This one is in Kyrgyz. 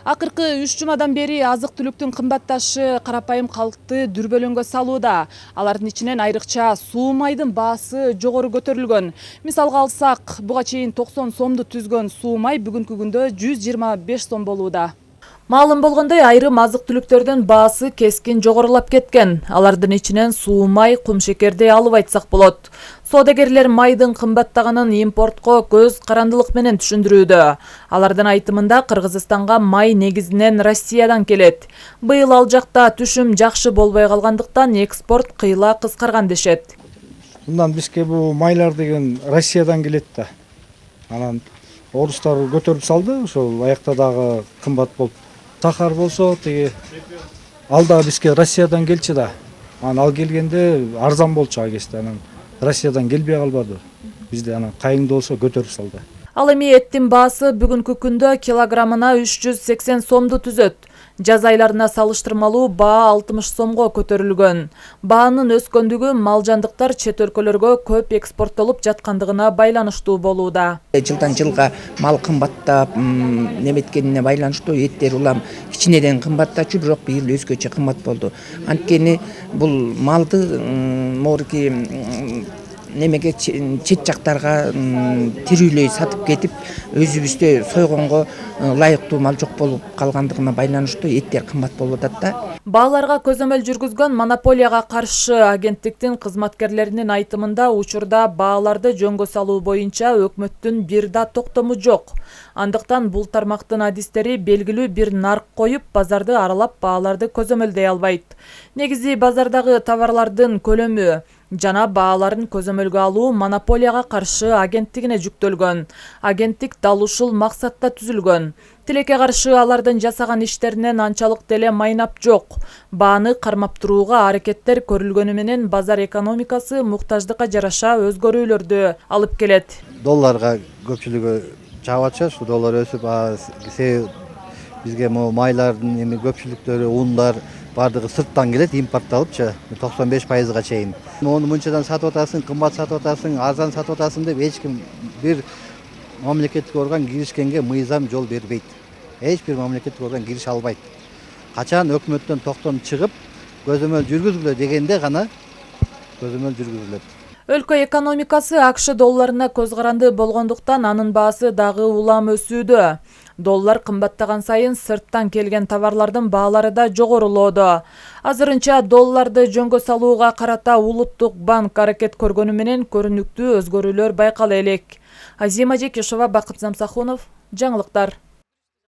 Акыркы 3 жумадан бери азык-түлүктүн кымбатташы карапайым калкты дүрбөлөңгө салууда. Алардын ичинен айрыкча суу майдын баасы жогору көтөрүлгөн. Мисалга алсак, буга чейин 90 сомду түзгөн суу май бүгүнкү күндө 125 сом болууда. Маалым болгондой, айрым азык-түлүктөрдүн баасы кескин жогорулап кеткен. Алардын ичинен суу май, кум шекерди алып айтсак болот. Соодагерлер майдын кымбаттаганын импортко көз карандылык менен түшүндүрүүдө. Алардын айтымында Кыргызстанга май негизинен Россиядан келет. Быйыл ал жакта түшүм жакшы болбой калгандыктан экспорт кыйла кыскарган дешет. Мындан бизге бул майлар деген Россиядан келет да. Анан орустар көтөрүп салды, ошол аякта дагы кымбат болуп. Сахар болсо, ал да бизге Россиядан келчү да. Ал келгенде арзан болчу ал кезде, анан Россиядан келбей калбады. Бизде анан кайыңды болсо көтөрүп салды. Ал эми эттин баасы бүгүнкү күндө килограммына 380 сомду түзөт. Жаз айларына салыштырмалуу баа 60 сомго көтөрүлгөн. Баанын өскөндүгү малжандыктар чет өлкөлөргө көп экспорттолуп жаткандыгына байланыштуу болууда. Жылдан жылга мал кымбаттап, неметкенине байланыштуу эттер улам кичинеден кымбаттачу, бирок быйыл өзгөчө кымбат болду. Анткени бул малды морки немеге чет жактарга тирүүлөй сатып кетип, өзүбүздө сойгонго ылайыктуу мал жок болуп калгандыгына байланыштуу эттер кымбат болуп атат да. Бааларга көзөмөл жүргүзгөн монополияга каршы агенттиктин кызматкерлеринин айтымында учурда бааларды жөнгө салуу боюнча өкмөттүн бир да токтому жок. Андыктан бул тармактын адистери белгилүү бир нарк коюп, базарды аралап бааларды көзөмөлдөй албайт. Негизи базардагы товарлардын көлөмү жана бааларын көзөмөлгө алуу монополияга каршы агенттигине жүктөлгөн. Агенттик дал ушул максатта түзүлгөн. Тилекке каршы алардын жасаган иштеринен анчалык деле майнап жок. Бааны кармап турууга аракеттер көрүлгөнү менен базар экономикасы муктаждыкка жараша өзгөрүүлөрдү алып келет. Долларга көпчүлүгү чаап атышат, ушу доллар өсүп, бизге майлардын эми көпчүлүктөрү, ундар бардыгы сырттан келет, импортталыпчы 95%га чейин. Ону мынчадан сатып атасың, кымбат сатып атасың, арзан сатып атасың деп эч ким бир мамлекеттик орган киришкенге мыйзам жол бербейт. Эч бир мамлекеттик орган кирише албайт. Качан өкмөттөн токтом чыгып, көзөмөл жүргүзгүлө дегенде гана көзөмөл жүргүзүлөт. Өлкө экономикасы АКШ долларына көз каранды болгондуктан анын баасы дагы улам өсүүдө. Доллар кымбаттаган сайын сырттан келген товарлардын баалары да жогорулоодо. Азырынча долларды жөнгө салууга карата Улуттук банк аракет көргөнү менен көрүнүктүү өзгөрүүлөр байкала элек. Азима Жекишова, Бакыт Замсахунов, жаңылыктар.